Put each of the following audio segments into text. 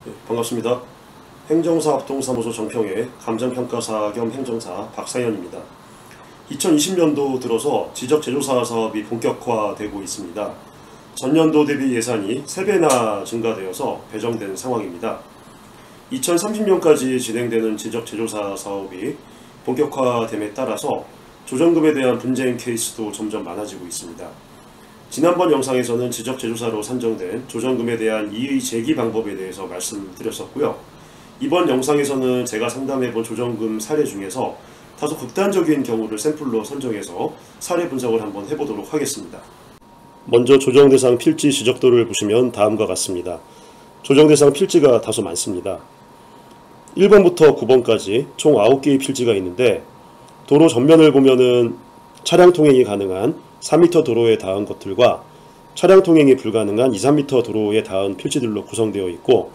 네, 반갑습니다. 행정사합동사무소 정평의 감정평가사 겸 행정사 박상현입니다. 2020년도 들어서 지적제조사 사업이 본격화되고 있습니다. 전년도 대비 예산이 3배나 증가되어서 배정된 상황입니다. 2030년까지 진행되는 지적제조사 사업이 본격화됨에 따라서 조정금에 대한 분쟁 케이스도 점점 많아지고 있습니다. 지난번 영상에서는 지적제조사로 산정된 조정금에 대한 이의 제기 방법에 대해서 말씀드렸었고요. 이번 영상에서는 제가 상담해본 조정금 사례 중에서 다소 극단적인 경우를 샘플로 선정해서 사례 분석을 한번 해보도록 하겠습니다. 먼저 조정대상 필지 지적도를 보시면 다음과 같습니다. 조정대상 필지가 다소 많습니다. 1번부터 9번까지 총 9개의 필지가 있는데, 도로 전면을 보면은 차량 통행이 가능한 4m 도로에 닿은 것들과 차량 통행이 불가능한 2, 3m 도로에 닿은 필지들로 구성되어 있고,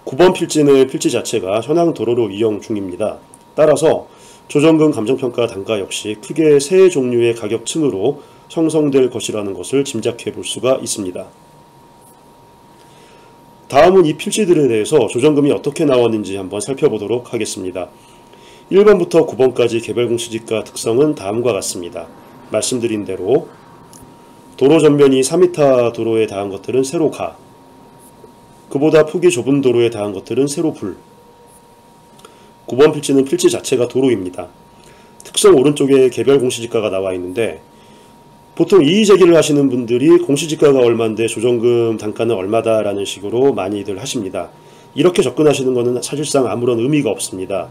9번 필지는 필지 자체가 현황 도로로 이용 중입니다. 따라서 조정금 감정평가 단가 역시 크게 세 종류의 가격층으로 형성될 것이라는 것을 짐작해 볼 수가 있습니다. 다음은 이 필지들에 대해서 조정금이 어떻게 나왔는지 한번 살펴보도록 하겠습니다. 1번부터 9번까지 개별공시지가 특성은 다음과 같습니다. 말씀드린 대로 도로 전면이 4m 도로에 닿은 것들은 세로가, 그보다 폭이 좁은 도로에 닿은 것들은 세로불. 9번 필지는 필지 자체가 도로입니다. 특성 오른쪽에 개별 공시지가가 나와 있는데, 보통 이의제기를 하시는 분들이 공시지가가 얼마인데 조정금 단가는 얼마다라는 식으로 많이들 하십니다. 이렇게 접근하시는 것은 사실상 아무런 의미가 없습니다.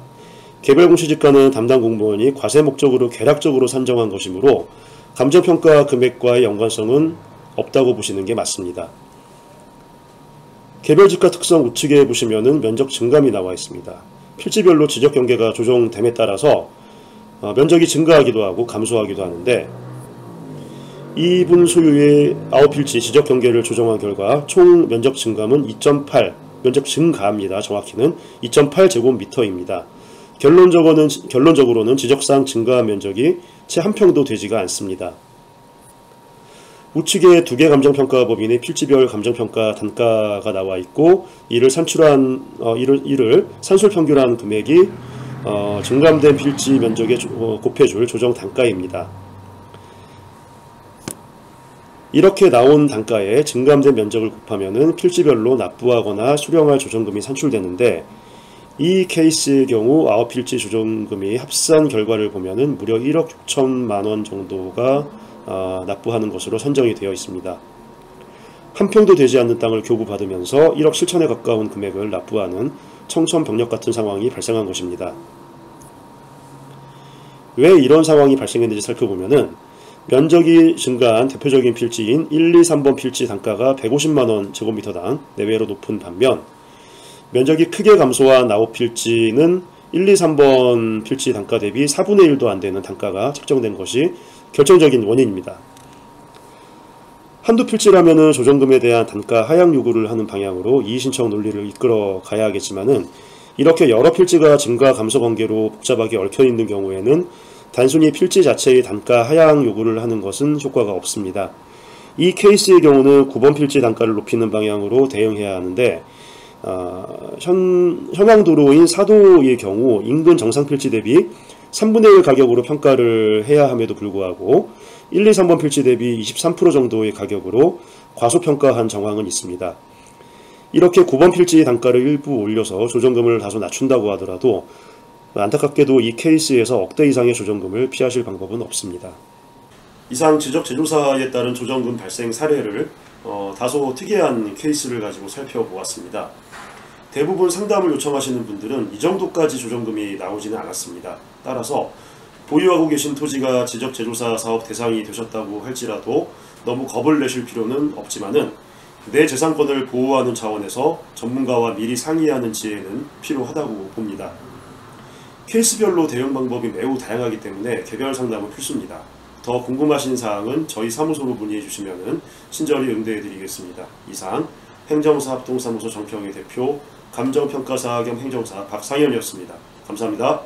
개별 공시지가는 담당 공무원이 과세 목적으로 개략적으로 산정한 것이므로 감정평가 금액과의 연관성은 없다고 보시는 게 맞습니다. 개별지가 특성 우측에 보시면은 면적 증감이 나와 있습니다. 필지별로 지적 경계가 조정됨에 따라서 면적이 증가하기도 하고 감소하기도 하는데, 2분 소유의 9필지 지적 경계를 조정한 결과 총 면적 증감은 2.8, 면적 증가입니다. 정확히는 2.8제곱미터입니다. 결론적으로는 지적상 증가 면적이 채 한 평도 되지가 않습니다. 우측에 2개 감정평가법인의 필지별 감정평가 단가가 나와 있고, 이를 산술평균한 금액이 증감된 필지 면적에 곱해줄 조정 단가입니다. 이렇게 나온 단가에 증감된 면적을 곱하면은 필지별로 납부하거나 수령할 조정금이 산출되는데, 이 케이스의 경우 9필지 조정금이 합산 결과를 보면은 무려 1억 6천만 원 정도가 납부하는 것으로 선정이 되어 있습니다. 한 평도 되지 않는 땅을 교부받으면서 1억 7천에 가까운 금액을 납부하는 청천벽력 같은 상황이 발생한 것입니다. 왜 이런 상황이 발생했는지 살펴보면은, 면적이 증가한 대표적인 필지인 1, 2, 3번 필지 단가가 150만원 제곱미터당 내외로 높은 반면, 면적이 크게 감소한 9필지는 1, 2, 3번 필지 단가 대비 4분의 1도 안 되는 단가가 책정된 것이 결정적인 원인입니다. 한두 필지라면은 조정금에 대한 단가 하향 요구를 하는 방향으로 이의신청 논리를 이끌어 가야 하겠지만은, 이렇게 여러 필지가 증가 감소 관계로 복잡하게 얽혀 있는 경우에는 단순히 필지 자체의 단가 하향 요구를 하는 것은 효과가 없습니다. 이 케이스의 경우는 9번 필지 단가를 높이는 방향으로 대응해야 하는데, 현황도로인 사도의 경우 인근 정상 필지 대비 3분의 1 가격으로 평가를 해야 함에도 불구하고 1, 2, 3번 필지 대비 23% 정도의 가격으로 과소평가한 정황은 있습니다. 이렇게 9번 필지 단가를 일부 올려서 조정금을 다소 낮춘다고 하더라도 안타깝게도 이 케이스에서 억대 이상의 조정금을 피하실 방법은 없습니다. 이상 지적제조사에 따른 조정금 발생 사례를 다소 특이한 케이스를 가지고 살펴보았습니다. 대부분 상담을 요청하시는 분들은 이 정도까지 조정금이 나오지는 않았습니다. 따라서 보유하고 계신 토지가 지적제조사 사업 대상이 되셨다고 할지라도 너무 겁을 내실 필요는 없지만은, 내 재산권을 보호하는 차원에서 전문가와 미리 상의하는 지혜는 필요하다고 봅니다. 케이스별로 대응 방법이 매우 다양하기 때문에 개별 상담은 필수입니다. 더 궁금하신 사항은 저희 사무소로 문의해 주시면 친절히 응대해 드리겠습니다. 이상 행정사합동사무소 정평의 대표 감정평가사 겸 행정사 박상현이었습니다. 감사합니다.